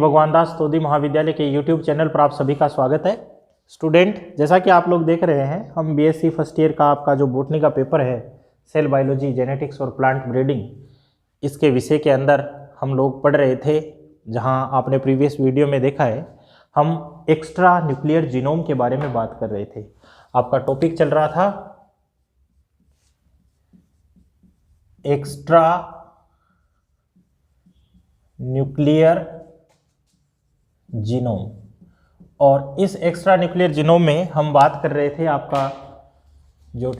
भगवान दास तोदी महाविद्यालय के YouTube चैनल पर आप सभी का स्वागत है। स्टूडेंट, जैसा कि आप लोग देख रहे हैं, हम बीएससी फर्स्ट ईयर का आपका जो बॉटनी का पेपर है, सेल बायोलॉजी, जेनेटिक्स और प्लांट ब्रीडिंग, इसके विषय के अंदर हम लोग पढ़ रहे थे। जहां आपने प्रीवियस वीडियो में देखा है, हम एक्स्ट्रा न्यूक्लियर जीनोम के बारे में बात कर रहे थे। आपका टॉपिक चल रहा था एक्स्ट्रा न्यूक्लियर जीनोम, और इस एक्स्ट्रा न्यूक्लियर जीनोम में हम बात कर रहे थे, आपका जो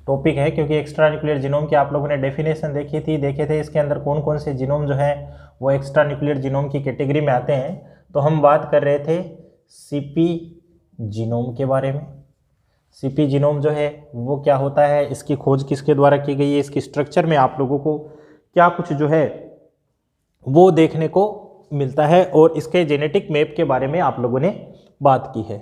टॉपिक है, क्योंकि एक्स्ट्रा न्यूक्लियर जीनोम की आप लोगों ने डेफिनेशन देखे थे इसके अंदर कौन कौन से जीनोम जो है वो एक्स्ट्रा न्यूक्लियर जीनोम की कैटेगरी में आते हैं। तो हम बात कर रहे थे सीपी जीनोम के बारे में। सीपी जीनोम जो है वो क्या होता है, इसकी खोज किसके द्वारा की गई है, इसकी स्ट्रक्चर में आप लोगों को क्या कुछ जो है वो देखने को मिलता है, और इसके जेनेटिक मैप के बारे में आप लोगों ने बात की है।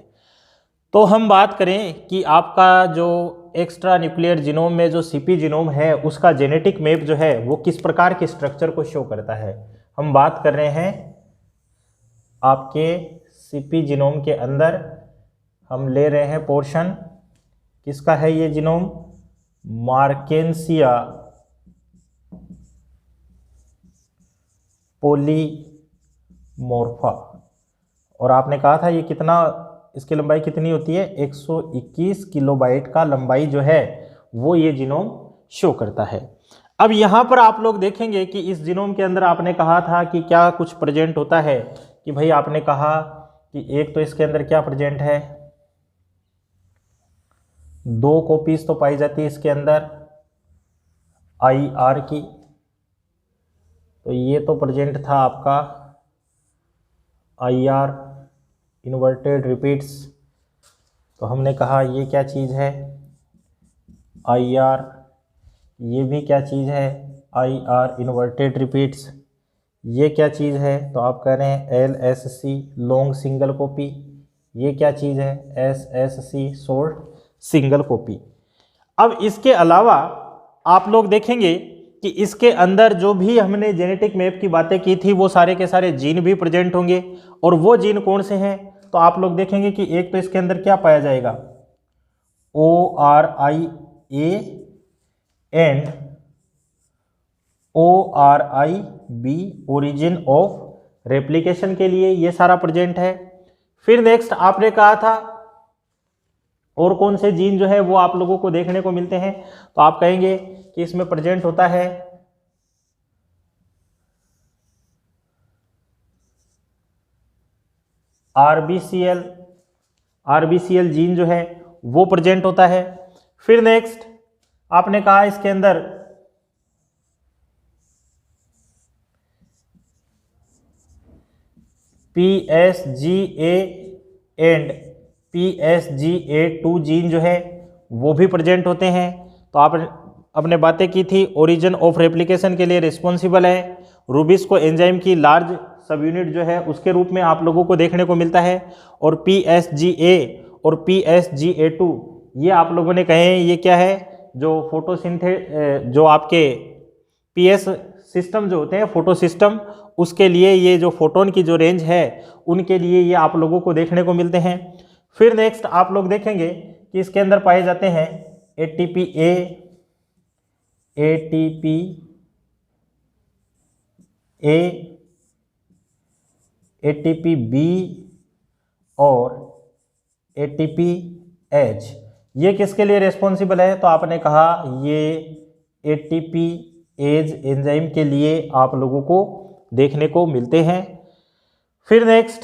तो हम बात करें कि आपका जो एक्स्ट्रा न्यूक्लियर जीनोम में जो सीपी जीनोम है उसका जेनेटिक मैप जो है वो किस प्रकार के स्ट्रक्चर को शो करता है। हम बात कर रहे हैं आपके सीपी जीनोम के अंदर हम ले रहे हैं पोर्शन किसका है, ये जीनोम मार्केंसिया पॉलीमॉर्फा, और आपने कहा था ये कितना, इसकी लंबाई कितनी होती है, 121 किलोबाइट का लंबाई जो है वो ये जीनोम शो करता है। अब यहाँ पर आप लोग देखेंगे कि इस जीनोम के अंदर आपने कहा था कि क्या कुछ प्रेजेंट होता है, कि भाई आपने कहा कि एक तो इसके अंदर क्या प्रेजेंट है, 2 कॉपीज तो पाई जाती है इसके अंदर IR की। तो ये तो प्रेजेंट था आपका IR इन्वर्टेड रिपीट्स। तो हमने कहा ये क्या चीज़ है IR, ये भी क्या चीज़ है IR इन्वर्टेड रिपीट्स। ये क्या चीज़ है, तो आप कह रहे हैं LSC लॉन्ग सिंगल कॉपी। ये क्या चीज़ है SSC शॉर्ट सिंगल कॉपी। अब इसके अलावा आप लोग देखेंगे कि इसके अंदर जो भी हमने जेनेटिक मैप की बातें की थी वो सारे के सारे जीन भी प्रेजेंट होंगे, और वो जीन कौन से हैं, तो आप लोग देखेंगे कि एक तो इसके अंदर क्या पाया जाएगा ORIA and ORIB origin of replication के लिए ये सारा प्रेजेंट है। फिर नेक्स्ट आपने कहा था और कौन से जीन जो है वो आप लोगों को देखने को मिलते हैं, तो आप कहेंगे कि इसमें प्रेजेंट होता है RBCL जीन जो है वो प्रेजेंट होता है। फिर नेक्स्ट आपने कहा इसके अंदर PSGA एंड PSGA2 जीन जो है वो भी प्रेजेंट होते हैं। तो आप अपने बातें की थी, ओरिजिन ऑफ रेप्लिकेशन के लिए रिस्पॉन्सिबल है। रूबिस्को एंजाइम की लार्ज सब यूनिट जो है उसके रूप में आप लोगों को देखने को मिलता है। और PSGA और PSGA2 ये आप लोगों ने कहे ये क्या है, जो जो आपके PS सिस्टम जो होते हैं, फोटो सिस्टम, उसके लिए ये जो फोटोन की जो रेंज है उनके लिए ये आप लोगों को देखने को मिलते हैं। फिर नेक्स्ट आप लोग देखेंगे कि इसके अंदर पाए जाते हैं ATPA, ATPA, ATPB और ATPH। ये किसके लिए रिस्पॉन्सिबल है, तो आपने कहा ये ATPase एंजाइम के लिए आप लोगों को देखने को मिलते हैं। फिर नेक्स्ट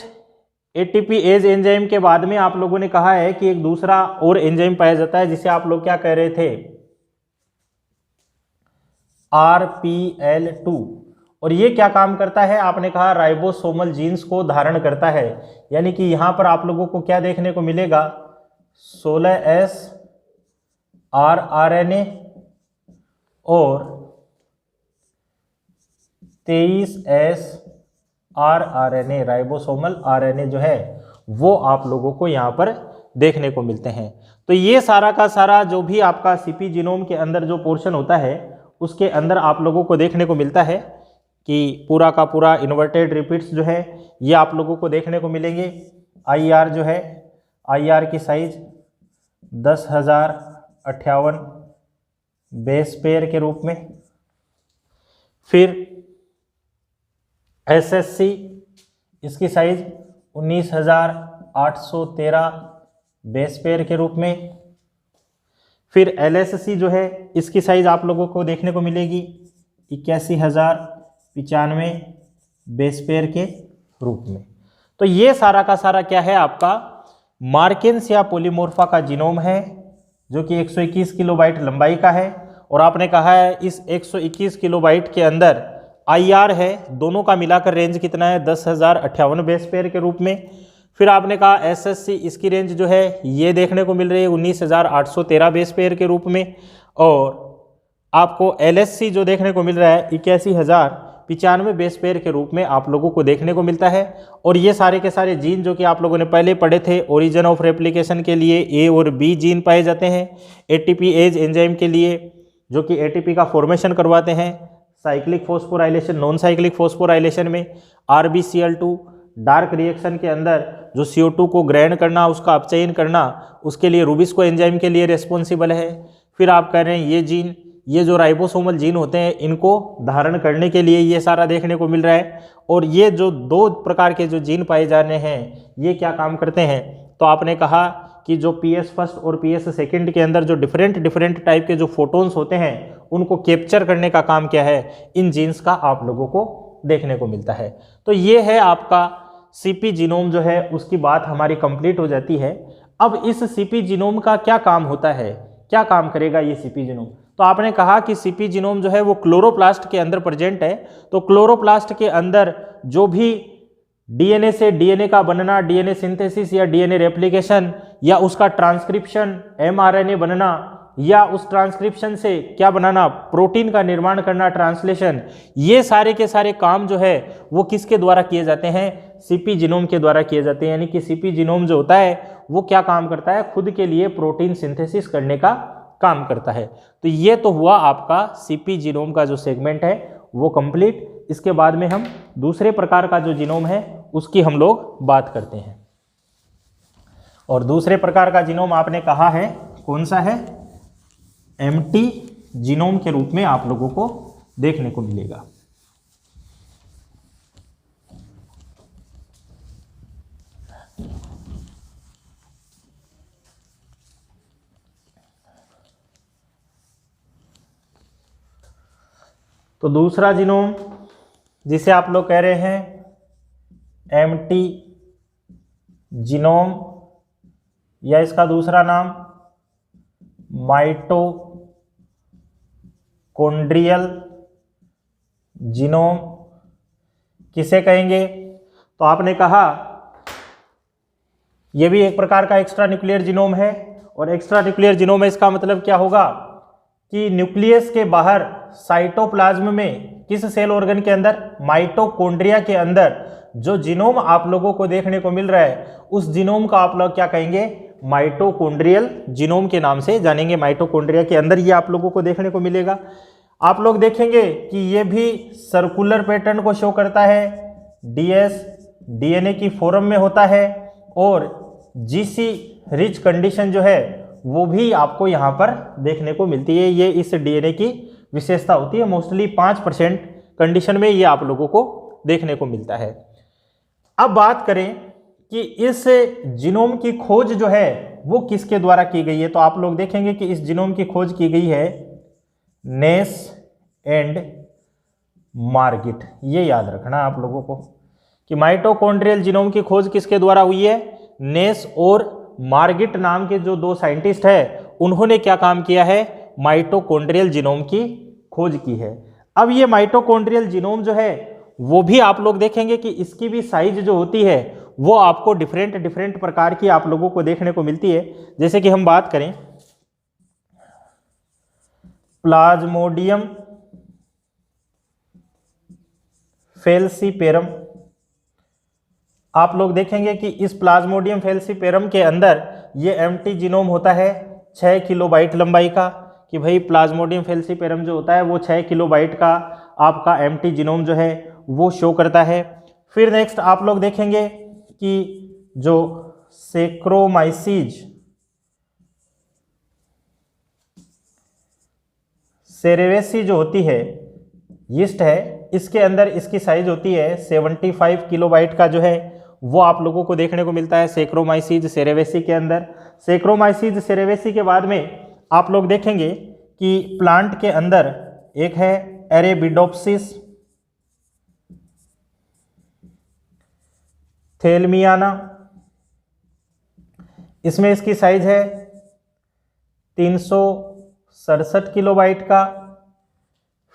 ATPase एंजाइम के बाद में आप लोगों ने कहा है कि एक दूसरा और एंजाइम पाया जाता है जिसे आप लोग क्या कह रहे थे, RPL2, और ये क्या काम करता है, आपने कहा राइबोसोमल जीन्स को धारण करता है। यानी कि यहां पर आप लोगों को क्या देखने को मिलेगा, 16S rRNA और 23S rRNA राइबोसोमल RNA जो है वो आप लोगों को यहाँ पर देखने को मिलते हैं। तो ये सारा का सारा जो भी आपका सीपी जीनोम के अंदर जो पोर्शन होता है उसके अंदर आप लोगों को देखने को मिलता है कि पूरा का पूरा इन्वर्टेड रिपीट्स जो है ये आप लोगों को देखने को मिलेंगे। IR जो है, IR की साइज 10,058 बेस पेयर के रूप में। फिर SSC, इसकी साइज 19,813 बेस पेयर के रूप में। फिर LSC जो है, इसकी साइज आप लोगों को देखने को मिलेगी 81,095 बेस पेयर के रूप में। तो ये सारा का सारा क्या है, आपका मार्केन्स या पॉलीमोर्फा का जीनोम है, जो कि 121 किलोबाइट लंबाई का है। और आपने कहा है इस 121 किलोबाइट के अंदर IR है, दोनों का मिलाकर रेंज कितना है, 10,058 बेस पेयर के रूप में। फिर आपने कहा SSC, इसकी रेंज जो है ये देखने को मिल रही है 19,813 बेस पेयर के रूप में। और आपको LSC जो देखने को मिल रहा है 81,095 बेस पेयर के रूप में आप लोगों को देखने को मिलता है। और ये सारे के सारे जीन जो कि आप लोगों ने पहले पढ़े थे, ओरिजिन ऑफ रेप्लिकेशन के लिए A और B जीन पाए जाते हैं, ATP एज एंजाइम के लिए जो कि ATP का फॉर्मेशन करवाते हैं, cyclic phosphorylation, non cyclic phosphorylation में RbCl2 डार्क रिएक्शन के अंदर जो CO2 को ग्रहण करना, उसका अपचयन करना, उसके लिए रूबिस्को एंजाइम के लिए रिस्पॉन्सिबल है। फिर आप कह रहे हैं ये जीन, ये जो राइबोसोमल जीन होते हैं, इनको धारण करने के लिए ये सारा देखने को मिल रहा है। और ये जो दो प्रकार के जो जीन पाए जा रहे हैं, ये क्या काम करते हैं, तो आपने कहा कि जो PS फर्स्ट और PS सेकंड के अंदर जो डिफरेंट टाइप के जो फोटोन्स होते हैं, उनको कैप्चर करने का काम क्या है, इन जीन्स का आप लोगों को देखने को मिलता है। तो ये है आपका CP जीनोम जो है, उसकी बात हमारी कंप्लीट हो जाती है। अब इस CP जीनोम का क्या काम होता है, क्या काम करेगा ये CP जीनोम। तो आपने कहा कि CP जीनोम जो है वो क्लोरोप्लास्ट के अंदर प्रेजेंट है। तो क्लोरोप्लास्ट के अंदर जो भी DNA से DNA का बनना, DNA सिंथेसिस या DNA रेप्लिकेशन या उसका ट्रांसक्रिप्शन, mRNA बनना, या उस ट्रांसक्रिप्शन से क्या बनाना, प्रोटीन का निर्माण करना, ट्रांसलेशन, ये सारे के सारे काम जो है वो किसके द्वारा किए जाते हैं, CP जीनोम के द्वारा किए जाते हैं। यानी कि CP जीनोम जो होता है वो क्या काम करता है, खुद के लिए प्रोटीन सिंथेसिस करने का काम करता है। तो ये तो हुआ आपका CP जीनोम का जो सेगमेंट है वो कंप्लीट। इसके बाद में हम दूसरे प्रकार का जो जीनोम है उसकी हम लोग बात करते हैं। और दूसरे प्रकार का जीनोम आपने कहा है कौन सा है, एम्प्टी जीनोम के रूप में आप लोगों को देखने को मिलेगा। तो दूसरा जीनोम जिसे आप लोग कह रहे हैं एम्प्टी जीनोम, या इसका दूसरा नाम माइटोकॉन्ड्रियल जीनोम किसे कहेंगे। तो आपने कहा यह भी एक प्रकार का एक्स्ट्रा न्यूक्लियर जीनोम है। और एक्स्ट्रा न्यूक्लियर जीनोम है, इसका मतलब क्या होगा कि न्यूक्लियस के बाहर साइटोप्लाज्म में किस सेल ऑर्गन के अंदर, माइटोकॉन्ड्रिया के अंदर जो जीनोम आप लोगों को देखने को मिल रहा है, उस जीनोम का आप लोग क्या कहेंगे, माइटोकॉन्ड्रियल जीनोम के नाम से जानेंगे। माइटोकॉन्ड्रिया के अंदर ये आप लोगों को देखने को मिलेगा। आप लोग देखेंगे कि ये भी सर्कुलर पैटर्न को शो करता है, DS DNA की फॉर्म में होता है, और GC रिच कंडीशन जो है वो भी आपको यहाँ पर देखने को मिलती है। ये इस DNA की विशेषता होती है। मोस्टली 5% कंडीशन में ये आप लोगों को देखने को मिलता है। अब बात करें कि इस जीनोम की खोज जो है वो किसके द्वारा की गई है। तो आप लोग देखेंगे कि इस जीनोम की खोज की गई है नेस एंड मार्गिट। ये याद रखना आप लोगों को कि माइटोकॉन्ड्रियल जीनोम की खोज किसके द्वारा हुई है, नेस और मार्गिट नाम के जो दो साइंटिस्ट है, उन्होंने क्या काम किया है, माइटोकॉन्ड्रियल जीनोम की खोज की है। अब ये माइटोकॉन्ड्रियल जीनोम जो है वो भी आप लोग देखेंगे कि इसकी भी साइज जो होती है वो आपको डिफरेंट प्रकार की आप लोगों को देखने को मिलती है। जैसे कि हम बात करें प्लाज्मोडियम फेल्सीपेरम, आप लोग देखेंगे कि इस प्लाज्मोडियम फेल्सीपेरम के अंदर ये एम्प्टी जीनोम होता है 6 किलोबाइट लंबाई का, कि भाई प्लाज्मोडियम फेल्सीपेरम जो होता है वो 6 किलोबाइट का आपका एम्प्टी जीनोम जो है वो शो करता है। फिर नेक्स्ट आप लोग देखेंगे कि जो सैक्रोमाइसीज सेरेवेसी जो होती है यीस्ट है, इसके अंदर इसकी साइज होती है 75 किलोबाइट का जो है वो आप लोगों को देखने को मिलता है सैक्रोमाइसीज सेरेवेसी के अंदर। सैक्रोमाइसीज सेरेवेसी के बाद में आप लोग देखेंगे कि प्लांट के अंदर एक है अरेबिडोप्सिस थेलमियाना, इसमें इसकी साइज है 367 किलोबाइट का।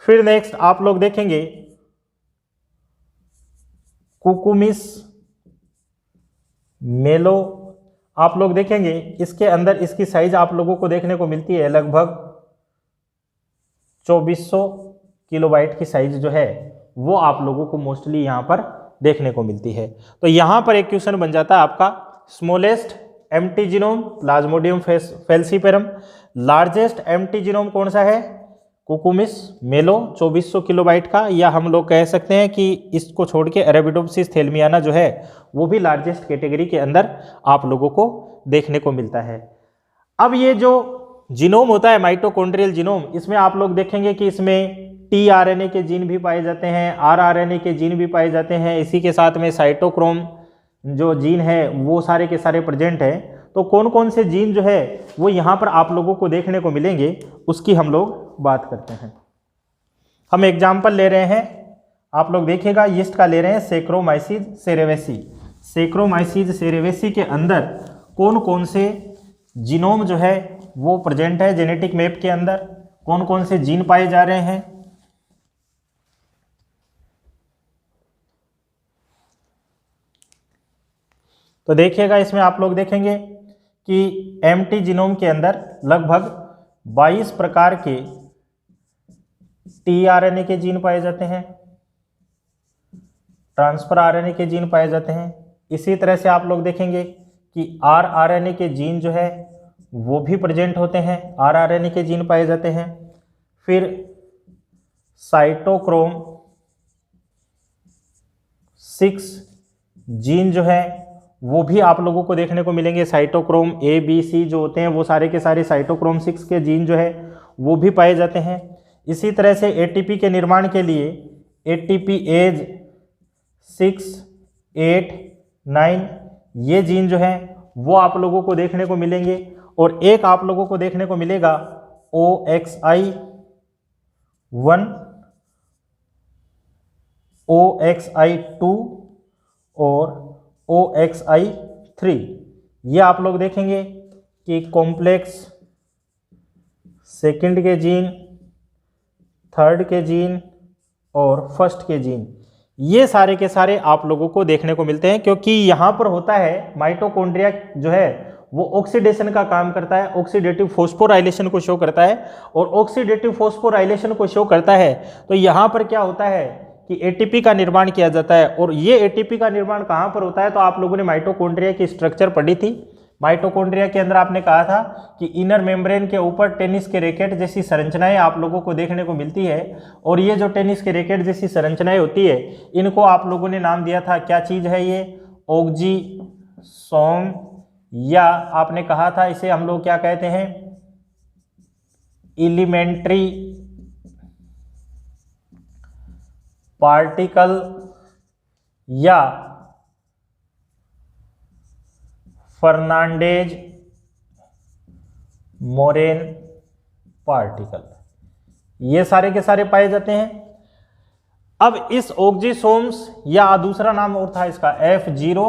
फिर नेक्स्ट आप लोग देखेंगे कुकुमिस मेलो, आप लोग देखेंगे इसके अंदर इसकी साइज आप लोगों को देखने को मिलती है लगभग 2400 किलोबाइट की साइज जो है वो आप लोगों को मोस्टली यहाँ पर देखने को मिलती है। तो यहाँ पर एक क्वेश्चन बन जाता है आपका smallest empty genome Plasmodium falciparum, largest empty genome कौन सा है कुकुमिस मेलो 2400 किलोबाइट का, या हम लोग कह सकते हैं कि इसको छोड़ के अरेबिडोप्सिस थेलमियाना जो है वो भी लार्जेस्ट कैटेगरी के अंदर आप लोगों को देखने को मिलता है। अब ये जो जीनोम होता है माइटोकॉन्ड्रियल जीनोम, इसमें आप लोग देखेंगे कि इसमें टीआरएनए के जीन भी पाए जाते हैं, आरआरएनए के जीन भी पाए जाते हैं, इसी के साथ में साइटोक्रोम जो जीन है वो सारे के सारे प्रेजेंट है। तो कौन कौन से जीन जो है वो यहाँ पर आप लोगों को देखने को मिलेंगे उसकी हम लोग बात करते हैं। हम एग्जाम्पल ले रहे हैं, आप लोग देखिएगा यीस्ट का ले रहे हैं सैक्रोमाइसीज सेरेवेसी। सैक्रोमाइसीज सेरेवेसी के अंदर कौन कौन से जीनोम जो है वो प्रेजेंट है, जेनेटिक मैप के अंदर कौन कौन से जीन पाए जा रहे हैं। तो देखिएगा इसमें आप लोग देखेंगे कि एम्प्टी जीनोम के अंदर लगभग 22 प्रकार के टीआरएनए के जीन पाए जाते हैं, ट्रांसफर आरएनए के जीन पाए जाते हैं। इसी तरह से आप लोग देखेंगे कि आरआरएनए के जीन जो है वो भी प्रेजेंट होते हैं, आरआरएनए के जीन पाए जाते हैं। फिर साइटोक्रोम 6 जीन जो है वो भी आप लोगों को देखने को मिलेंगे। साइटोक्रोम ए बी सी जो होते हैं वो सारे के सारे साइटोक्रोम 6 के जीन जो है वो भी पाए जाते हैं। इसी तरह से एटीपी के निर्माण के लिए एटीपी एज 6, 8, 9 ये जीन जो है वो आप लोगों को देखने को मिलेंगे। और एक आप लोगों को देखने को मिलेगा OXI1, OXI2 और OXI3। ये आप लोग देखेंगे कि कॉम्प्लेक्स सेकंड के जीन, थर्ड के जीन और फर्स्ट के जीन, ये सारे के सारे आप लोगों को देखने को मिलते हैं, क्योंकि यहाँ पर होता है माइटोकॉन्ड्रिया जो है वो ऑक्सीडेशन का काम करता है, ऑक्सीडेटिव फॉस्फोराइलेशन को शो करता है। और ऑक्सीडेटिव फॉस्फोराइलेशन को शो करता है तो यहाँ पर क्या होता है कि एटीपी का निर्माण किया जाता है। और ये एटीपी का निर्माण कहाँ पर होता है, तो आप लोगों ने माइटोकॉन्ड्रिया की स्ट्रक्चर पढ़ी थी। माइटोकॉन्ड्रिया के अंदर आपने कहा था कि इनर मेम्ब्रेन के ऊपर टेनिस के रैकेट जैसी संरचनाएं आप लोगों को देखने को मिलती है। और ये जो टेनिस के रैकेट जैसी संरचनाएं होती है इनको आप लोगों ने नाम दिया था, क्या चीज़ है ये, ऑक्जीसोम, या आपने कहा था इसे हम लोग क्या कहते हैं, एलिमेंट्री पार्टिकल या फर्नांडेज मोरेन पार्टिकल, ये सारे के सारे पाए जाते हैं। अब इस ऑक्जीसोम्स या दूसरा नाम और था इसका F0,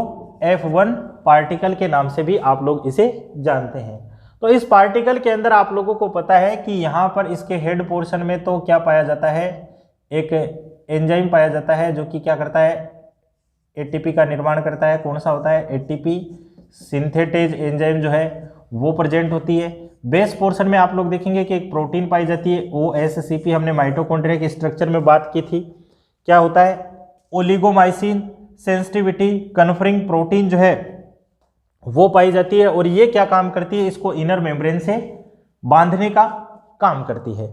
F1 पार्टिकल के नाम से भी आप लोग इसे जानते हैं। तो इस पार्टिकल के अंदर आप लोगों को पता है कि यहाँ पर इसके हेड पोर्शन में तो क्या पाया जाता है, एक एंजाइम पाया जाता है जो कि क्या करता है, एटीपी का निर्माण करता है। कौन सा होता है, एटीपी सिंथेटेज एंजाइम जो है वो प्रेजेंट होती है। बेस पोर्शन में आप लोग देखेंगे कि एक प्रोटीन पाई जाती है OSCP, हमने माइटोकॉन्ड्रिया के स्ट्रक्चर में बात की थी। क्या होता है, ओलिगोमाइसिन सेंसिटिविटी कन्फरिंग प्रोटीन जो है वो पाई जाती है। और ये क्या काम करती है, इसको इनर मेम्ब्रेन से बांधने का काम करती है।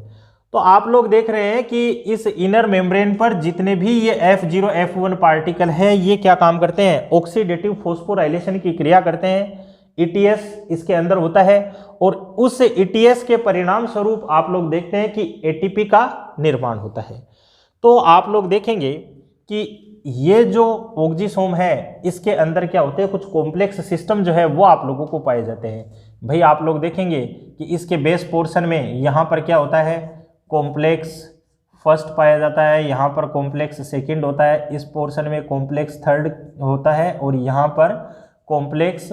तो आप लोग देख रहे हैं कि इस इनर मेम्ब्रेन पर जितने भी ये F0 F1 पार्टिकल है ये क्या काम करते हैं, ऑक्सीडेटिव फोस्फोराइलेशन की क्रिया करते हैं। ETS इसके अंदर होता है और उस ETS के परिणाम स्वरूप आप लोग देखते हैं कि ATP का निर्माण होता है। तो आप लोग देखेंगे कि ये जो ऑक्सीसोम है इसके अंदर क्या होते हैं, कुछ कॉम्प्लेक्स सिस्टम जो है वो आप लोगों को पाए जाते हैं। भाई आप लोग देखेंगे कि इसके बेस पोर्शन में यहाँ पर क्या होता है, कॉम्प्लेक्स फर्स्ट पाया जाता है, यहाँ पर कॉम्प्लेक्स सेकंड होता है, इस पोर्शन में कॉम्प्लेक्स थर्ड होता है और यहाँ पर कॉम्प्लेक्स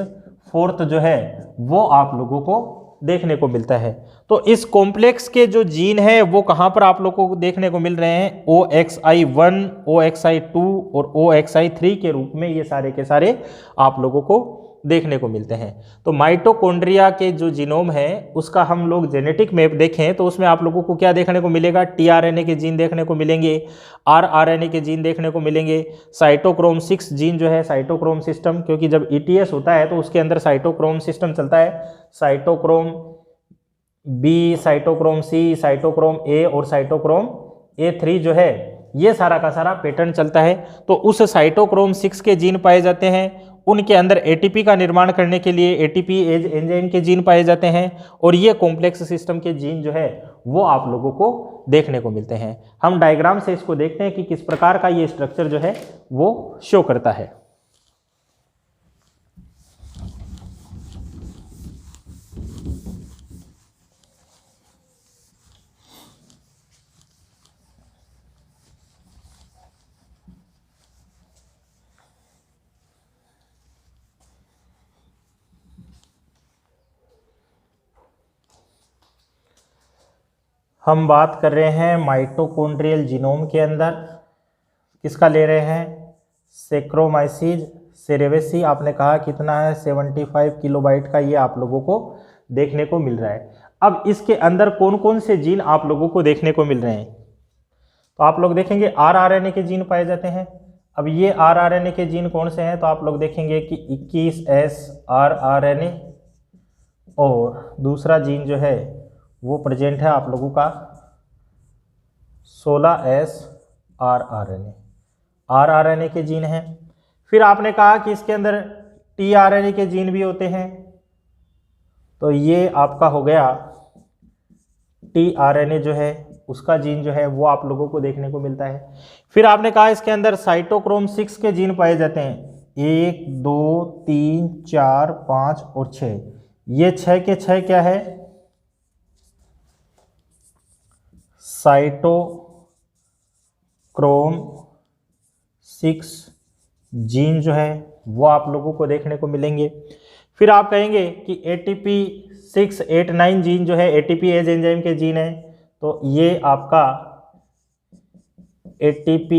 फोर्थ जो है वो आप लोगों को देखने को मिलता है। तो इस कॉम्प्लेक्स के जो जीन है वो कहाँ पर आप लोगों को देखने को मिल रहे हैं, OXI1, OXI2 और OXI3 के रूप में ये सारे के सारे आप लोगों को देखने को मिलते हैं। तो माइटोकॉन्ड्रिया के जो जीनोम है उसका हम लोग जेनेटिक मैप देखें तो उसमें आप लोगों को क्या देखने को मिलेगा, tRNA के जीन देखने को मिलेंगे, rRNA के जीन देखने को मिलेंगे, साइटोक्रोम 6 जीन जो है साइटोक्रोम सिस्टम, क्योंकि जब ETS होता है तो उसके अंदर साइटोक्रोम सिस्टम चलता है, cytochrome B, cytochrome C, cytochrome A और साइटोक्रोम A3 जो है ये सारा का सारा पैटर्न चलता है। तो उस साइटोक्रोम 6 के जीन पाए जाते हैं, उनके अंदर ATP का निर्माण करने के लिए ATP एज एंजाइम के जीन पाए जाते हैं और ये कॉम्प्लेक्स सिस्टम के जीन जो है वो आप लोगों को देखने को मिलते हैं। हम डायग्राम से इसको देखते हैं कि किस प्रकार का ये स्ट्रक्चर जो है वो शो करता है। हम बात कर रहे हैं माइटोकॉन्ड्रियल जीनोम के अंदर किसका ले रहे हैं, सैक्रोमाइसीज सेरेवेसी। आपने कहा कितना है, 75 किलोबाइट का ये आप लोगों को देखने को मिल रहा है। अब इसके अंदर कौन कौन से जीन आप लोगों को देखने को मिल रहे हैं, तो आप लोग देखेंगे rRNA के जीन पाए जाते हैं। अब ये rRNA के जीन कौन से हैं, तो आप लोग देखेंगे कि 21S rRNA और दूसरा जीन जो है वो प्रेजेंट है आप लोगों का 16S rRNA के जीन हैं। फिर आपने कहा कि इसके अंदर tRNA के जीन भी होते हैं, तो ये आपका हो गया tRNA जो है उसका जीन जो है वो आप लोगों को देखने को मिलता है। फिर आपने कहा इसके अंदर साइटोक्रोम 6 के जीन पाए जाते हैं, 1 2 3 4 5 और 6। ये 6 के 6 क्या है, साइटोक्रोम 6 जीन जो है वो आप लोगों को देखने को मिलेंगे। फिर आप कहेंगे कि ATP 689 जीन जो है ATP एज एंजाइम के जीन है, तो ये आपका ATP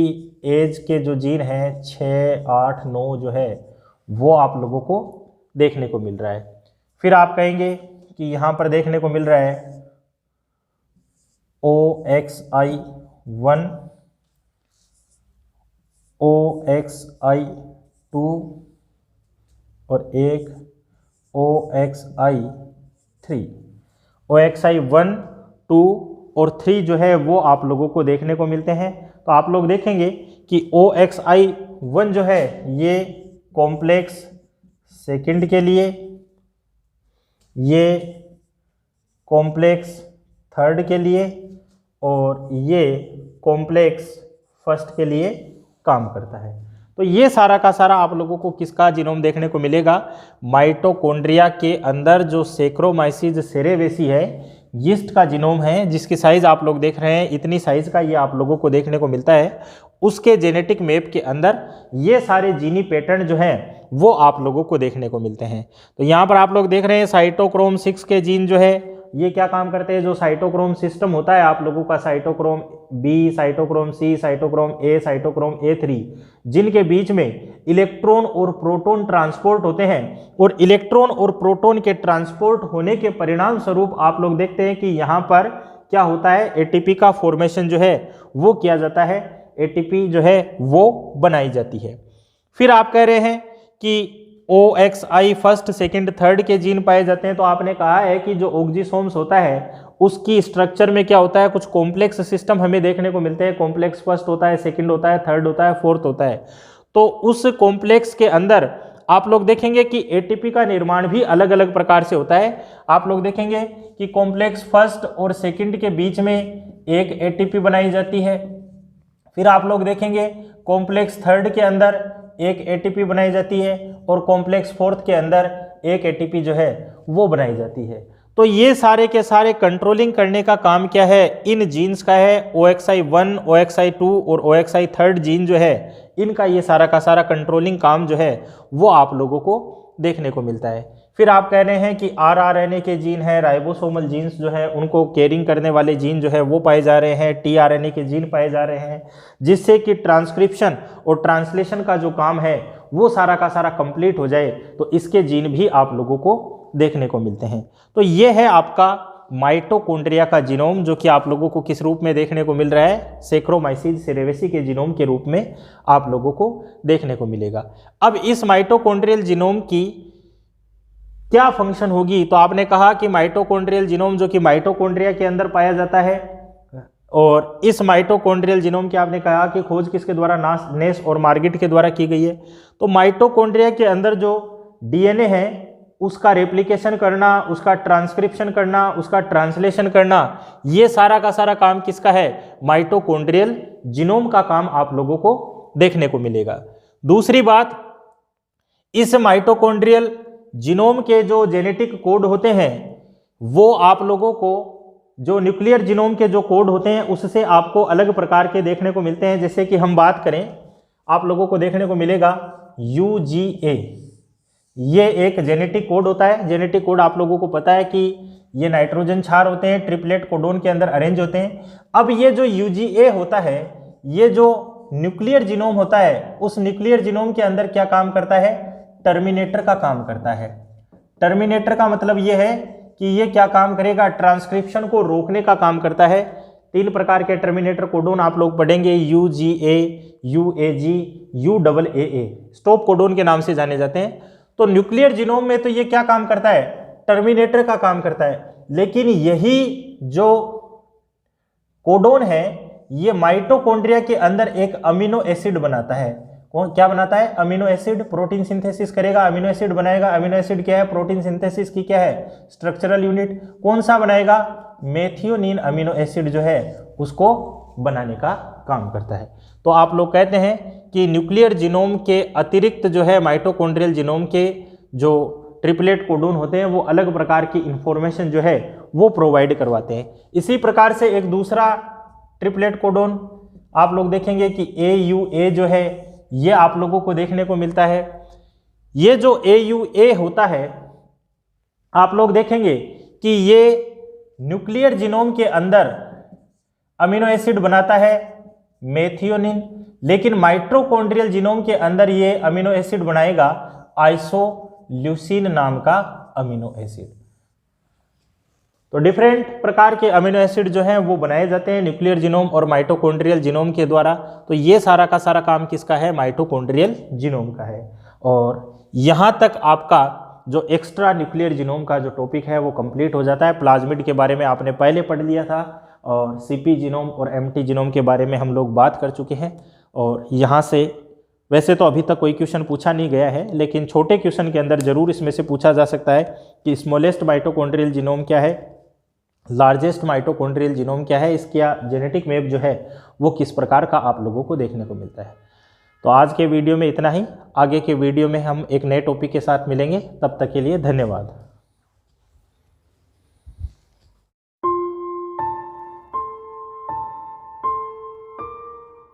एज के जो जीन है 6 8 9 जो है वो आप लोगों को देखने को मिल रहा है। फिर आप कहेंगे कि यहाँ पर देखने को मिल रहा है OXI1, OXI2 और एक OXI3। OXI1, 2 और 3 जो है वो आप लोगों को देखने को मिलते हैं। तो आप लोग देखेंगे कि OXI1 जो है ये कॉम्प्लेक्स सेकंड के लिए, ये कॉम्प्लेक्स थर्ड के लिए और ये कॉम्प्लेक्स फर्स्ट के लिए काम करता है। तो ये सारा का सारा आप लोगों को किसका जीनोम देखने को मिलेगा, माइटोकॉन्ड्रिया के अंदर जो सैक्रोमाइसीज सेरेवेसी है यीस्ट का जीनोम है, जिसकी साइज आप लोग देख रहे हैं इतनी साइज का ये आप लोगों को देखने को मिलता है। उसके जेनेटिक मैप के अंदर ये सारे जीनी पैटर्न जो हैं वो आप लोगों को देखने को मिलते हैं। तो यहाँ पर आप लोग देख रहे हैं साइटोक्रोम 6 के जीन जो है ये क्या काम करते हैं, जो साइटोक्रोम सिस्टम होता है आप लोगों का cytochrome B, cytochrome C, cytochrome A, cytochrome A3, जिनके बीच में इलेक्ट्रॉन और प्रोटॉन ट्रांसपोर्ट होते हैं और इलेक्ट्रॉन और प्रोटॉन के ट्रांसपोर्ट होने के परिणाम स्वरूप आप लोग देखते हैं कि यहाँ पर क्या होता है, ATP का फॉर्मेशन जो है वो किया जाता है, ATP जो है वो बनाई जाती है। फिर आप कह रहे हैं कि OXI फर्स्ट सेकंड थर्ड के जीन पाए जाते हैं, तो आपने कहा है कि जो ऑक्सीसोम्स होता है उसकी स्ट्रक्चर में क्या होता है, कुछ कॉम्प्लेक्स सिस्टम हमें देखने को मिलते हैं। कॉम्प्लेक्स फर्स्ट होता है, सेकंड होता है, थर्ड होता है, फोर्थ होता है। तो उस कॉम्प्लेक्स के अंदर आप लोग देखेंगे कि एटीपी का निर्माण भी अलग अलग प्रकार से होता है। आप लोग देखेंगे कि कॉम्प्लेक्स फर्स्ट और सेकंड के बीच में एक एटीपी बनाई जाती है। फिर आप लोग देखेंगे कॉम्प्लेक्स थर्ड के अंदर एक एटीपी बनाई जाती है और कॉम्प्लेक्स फोर्थ के अंदर एक एटीपी जो है वो बनाई जाती है। तो ये सारे के सारे कंट्रोलिंग करने का काम क्या है, इन जीन्स का है। OXI1, OXI2 और OXI थर्ड जीन जो है, इनका ये सारा का सारा कंट्रोलिंग काम जो है वो आप लोगों को देखने को मिलता है। फिर आप कह रहे हैं कि RRNA के जीन है, राइबोसोमल जीन्स जो है उनको कैरिंग करने वाले जीन जो है वो पाए जा रहे हैं, tRNA के जीन पाए जा रहे हैं, जिससे कि ट्रांसक्रिप्शन और ट्रांसलेशन का जो काम है वो सारा का सारा कंप्लीट हो जाए। तो इसके जीन भी आप लोगों को देखने को मिलते हैं। तो ये है आपका माइटोकॉन्ड्रिया का जीनोम, जो कि आप लोगों को किस रूप में देखने को मिल रहा है, सैक्रोमाइसीस सेरेवेसी के जीनोम के रूप में आप लोगों को देखने को मिलेगा। अब इस माइटोकॉन्ड्रियल जीनोम की क्या फंक्शन होगी, तो आपने कहा कि माइटोकॉन्ड्रियल जीनोम जो कि माइटोकॉन्ड्रिया के अंदर पाया जाता है, और इस माइटोकॉन्ड्रियल जीनोम की आपने कहा कि खोज किसके द्वारा, नेस और मार्गिट के द्वारा की गई है। तो माइटोकॉन्ड्रिया के अंदर जो डीएनए है उसका रेप्लिकेशन करना, उसका ट्रांसक्रिप्शन करना, उसका ट्रांसलेशन करना, ये सारा का सारा काम किसका है, माइटोकॉन्ड्रियल जीनोम का काम आप लोगों को देखने को मिलेगा। दूसरी बात, इस माइटोकॉन्ड्रियल जीनोम के जो जेनेटिक कोड होते हैं वो आप लोगों को, जो न्यूक्लियर जीनोम के जो कोड होते हैं उससे आपको अलग प्रकार के देखने को मिलते हैं। जैसे कि हम बात करें, आप लोगों को देखने को मिलेगा UGA, ये एक जेनेटिक कोड होता है। जेनेटिक कोड आप लोगों को पता है कि ये नाइट्रोजन क्षार होते हैं, ट्रिपलेट कोडोन के अंदर अरेंज होते हैं। अब ये जो UGA होता है, ये जो न्यूक्लियर जीनोम होता है, उस न्यूक्लियर जीनोम के अंदर क्या काम करता है, टर्मिनेटर का काम करता है। टर्मिनेटर का मतलब ये है कि ये क्या काम करेगा, ट्रांसक्रिप्शन को रोकने का काम करता है। 3 प्रकार के टर्मिनेटर कोडोन आप लोग पढ़ेंगे, UGA, UAG, UAA, stop codon के नाम से जाने जाते हैं। तो न्यूक्लियर जीनोम में तो ये क्या काम करता है, टर्मिनेटर का काम करता है। लेकिन यही जो कोडोन है ये माइटोकॉन्ड्रिया के अंदर एक अमीनो एसिड बनाता है। कौन क्या बनाता है, अमीनो एसिड। प्रोटीन सिंथेसिस करेगा, अमीनो एसिड बनाएगा। अमीनो एसिड क्या है, प्रोटीन सिंथेसिस की क्या है, स्ट्रक्चरल यूनिट। कौन सा बनाएगा, मेथियोनिन अमीनो एसिड जो है उसको बनाने का काम करता है। तो आप लोग कहते हैं कि न्यूक्लियर जीनोम के अतिरिक्त जो है माइटोकॉन्ड्रियल जीनोम के जो ट्रिपलेट कोडोन होते हैं वो अलग प्रकार की इंफॉर्मेशन जो है वो प्रोवाइड करवाते हैं। इसी प्रकार से एक दूसरा ट्रिपलेट कोडोन आप लोग देखेंगे कि AUA जो है ये आप लोगों को देखने को मिलता है। ये जो AUA होता है आप लोग देखेंगे कि ये न्यूक्लियर जीनोम के अंदर अमीनो एसिड बनाता है मेथियोनिन, लेकिन माइटोकॉन्ड्रियल जीनोम के अंदर ये अमीनो एसिड बनाएगा आइसोल्यूसिन नाम का अमीनो एसिड। तो डिफरेंट प्रकार के अमीनो एसिड जो हैं वो बनाए जाते हैं न्यूक्लियर जीनोम और माइटोकॉन्ड्रियल जीनोम के द्वारा। तो ये सारा का सारा काम किसका है, माइटोकॉन्ड्रियल जीनोम का है। और यहाँ तक आपका जो एक्स्ट्रा न्यूक्लियर जीनोम का जो टॉपिक है वो कंप्लीट हो जाता है। प्लाज्मिड के बारे में आपने पहले पढ़ लिया था और CP जीनोम और MT जीनोम के बारे में हम लोग बात कर चुके हैं। और यहाँ से वैसे तो अभी तक कोई क्वेश्चन पूछा नहीं गया है, लेकिन छोटे क्वेश्चन के अंदर जरूर इसमें से पूछा जा सकता है कि स्मॉलेस्ट माइटोकॉन्ड्रियल जीनोम क्या है, लार्जेस्ट माइटोकॉन्ड्रियल जीनोम क्या है, इसका जेनेटिक मैप जो है वो किस प्रकार का आप लोगों को देखने को मिलता है। तो आज के वीडियो में इतना ही। आगे के वीडियो में हम एक नए टॉपिक के साथ मिलेंगे। तब तक के लिए धन्यवाद।